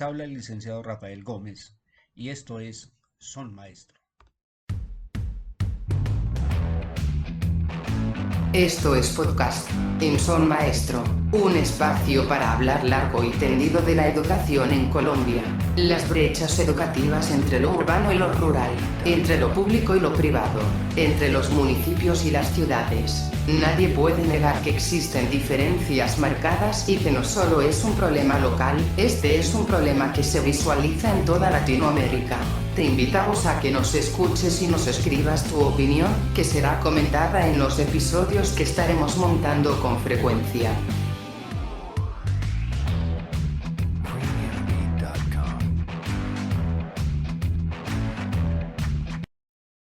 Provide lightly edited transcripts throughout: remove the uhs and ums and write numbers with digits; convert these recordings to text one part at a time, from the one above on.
Les habla el licenciado Rafael Gómez y esto es Son Maestro. Esto es podcast en Son Maestro, un espacio para hablar largo y tendido de la educación en Colombia, las brechas educativas entre lo urbano y lo rural, entre lo público y lo privado, entre los municipios y las ciudades. Nadie puede negar que existen diferencias marcadas y que no solo es un problema local, este es un problema que se visualiza en toda Latinoamérica. Te invitamos a que nos escuches y nos escribas tu opinión, que será comentada en los episodios que estaremos montando con frecuencia.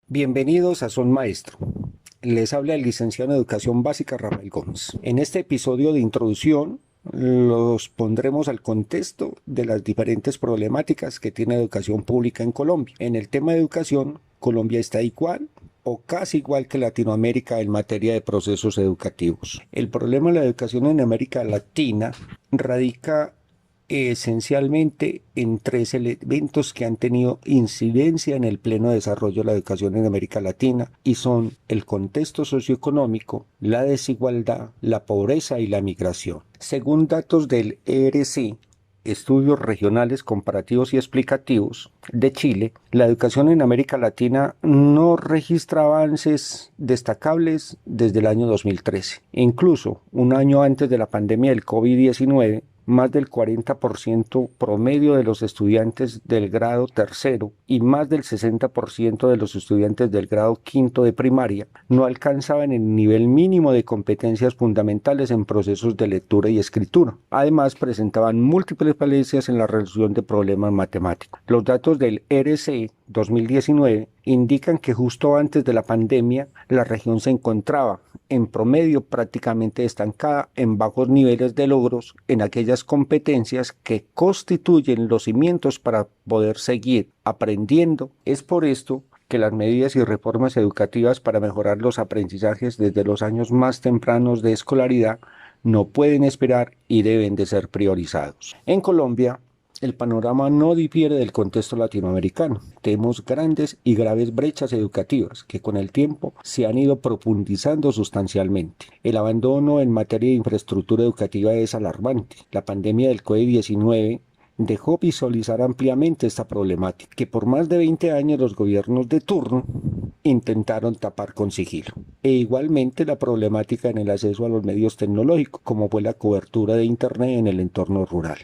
Bienvenidos a Son Maestro. Les habla el licenciado en Educación Básica Rafael Gómez. En este episodio de introducción los pondremos al contexto de las diferentes problemáticas que tiene la educación pública en Colombia. En el tema de educación, Colombia está igual o casi igual que Latinoamérica en materia de procesos educativos. El problema de la educación en América Latina radica esencialmente en tres elementos que han tenido incidencia en el pleno desarrollo de la educación en América Latina y son el contexto socioeconómico, la desigualdad, la pobreza y la migración. Según datos del ERC, Estudios Regionales Comparativos y Explicativos de Chile, la educación en América Latina no registra avances destacables desde el año 2013. Incluso un año antes de la pandemia del COVID-19, más del 40% promedio de los estudiantes del grado tercero y más del 60% de los estudiantes del grado quinto de primaria no alcanzaban el nivel mínimo de competencias fundamentales en procesos de lectura y escritura. Además, presentaban múltiples falencias en la resolución de problemas matemáticos. Los datos del ERC 2019 indican que justo antes de la pandemia la región se encontraba en promedio prácticamente estancada en bajos niveles de logros en aquellas competencias que constituyen los cimientos para poder seguir aprendiendo. Es por esto que las medidas y reformas educativas para mejorar los aprendizajes desde los años más tempranos de escolaridad no pueden esperar y deben de ser priorizados. En Colombia, el panorama no difiere del contexto latinoamericano. Tenemos grandes y graves brechas educativas que con el tiempo se han ido profundizando sustancialmente. El abandono en materia de infraestructura educativa es alarmante. La pandemia del COVID-19 dejó visualizar ampliamente esta problemática, que por más de 20 años los gobiernos de turno intentaron tapar con sigilo. E igualmente la problemática en el acceso a los medios tecnológicos, como fue la cobertura de Internet en el entorno rural.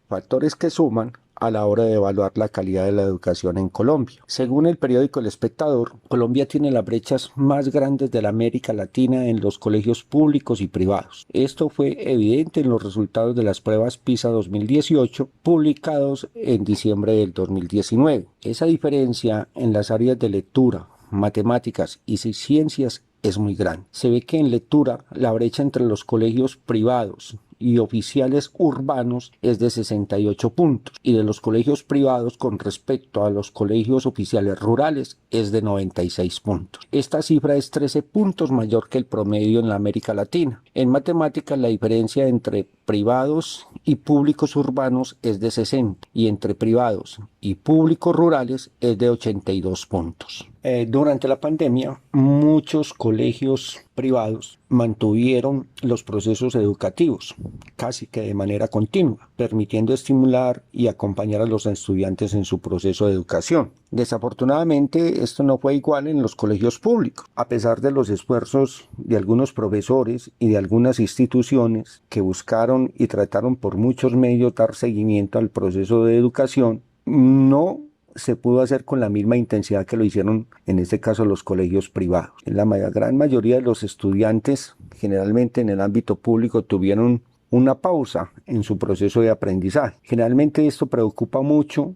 Factores que suman a la hora de evaluar la calidad de la educación en Colombia. Según el periódico El Espectador, Colombia tiene las brechas más grandes de la América Latina en los colegios públicos y privados. Esto fue evidente en los resultados de las pruebas PISA 2018 publicados en diciembre del 2019. Esa diferencia en las áreas de lectura, matemáticas y ciencias es muy grande. Se ve que en lectura la brecha entre los colegios privados y oficiales urbanos es de 68 puntos y de los colegios privados con respecto a los colegios oficiales rurales es de 96 puntos. Esta cifra es 13 puntos mayor que el promedio en la América Latina. En matemáticas la diferencia entre privados y públicos urbanos es de 60 y entre privados y públicos rurales es de 82 puntos. Durante la pandemia, muchos colegios privados mantuvieron los procesos educativos casi que de manera continua, permitiendo estimular y acompañar a los estudiantes en su proceso de educación. Desafortunadamente, esto no fue igual en los colegios públicos, a pesar de los esfuerzos de algunos profesores y de algunas instituciones que buscaron y trataron por muchos medios dar seguimiento al proceso de educación. No se pudo hacer con la misma intensidad que lo hicieron en este caso los colegios privados. La gran mayoría de los estudiantes, generalmente en el ámbito público, tuvieron una pausa en su proceso de aprendizaje. Generalmente esto preocupa mucho,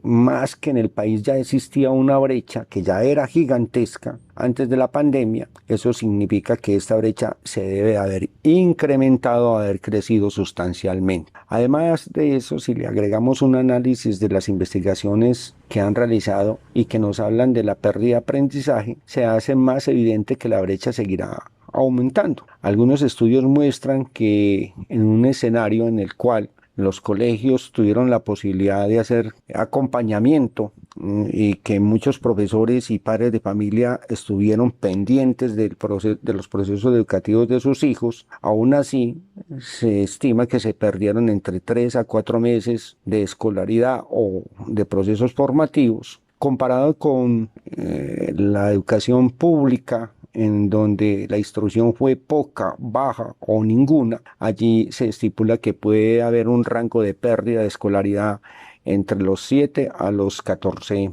más que en el país ya existía una brecha que ya era gigantesca antes de la pandemia. Eso significa que esta brecha se debe haber incrementado, haber crecido sustancialmente. Además de eso, si le agregamos un análisis de las investigaciones que han realizado y que nos hablan de la pérdida de aprendizaje, se hace más evidente que la brecha seguirá aumentando. Algunos estudios muestran que en un escenario en el cual los colegios tuvieron la posibilidad de hacer acompañamiento y que muchos profesores y padres de familia estuvieron pendientes de los procesos educativos de sus hijos, aún así se estima que se perdieron entre 3 a 4 meses de escolaridad o de procesos formativos, comparado con la educación pública, en donde la instrucción fue poca, baja o ninguna. Allí se estipula que puede haber un rango de pérdida de escolaridad entre los 7 a los 14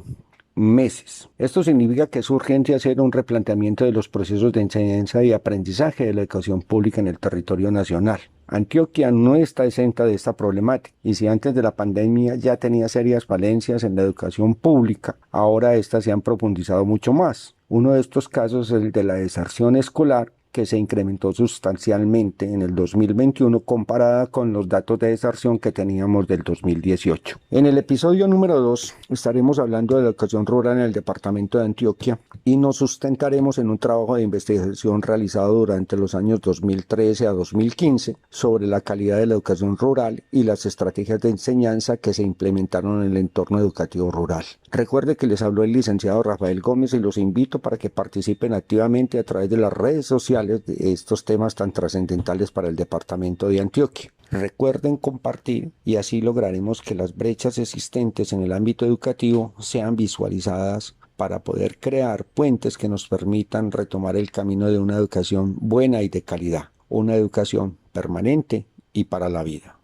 meses. Esto significa que es urgente hacer un replanteamiento de los procesos de enseñanza y aprendizaje de la educación pública en el territorio nacional. Antioquia no está exenta de esta problemática, y si antes de la pandemia ya tenía serias falencias en la educación pública, ahora estas se han profundizado mucho más. Uno de estos casos es el de la deserción escolar, que se incrementó sustancialmente en el 2021 comparada con los datos de deserción que teníamos del 2018. En el episodio número 2 estaremos hablando de la educación rural en el departamento de Antioquia y nos sustentaremos en un trabajo de investigación realizado durante los años 2013 a 2015 sobre la calidad de la educación rural y las estrategias de enseñanza que se implementaron en el entorno educativo rural. Recuerde que les habló el licenciado Rafael Gómez y los invito para que participen activamente a través de las redes sociales de estos temas tan trascendentales para el departamento de Antioquia. Recuerden compartir y así lograremos que las brechas existentes en el ámbito educativo sean visualizadas para poder crear puentes que nos permitan retomar el camino de una educación buena y de calidad, una educación permanente y para la vida.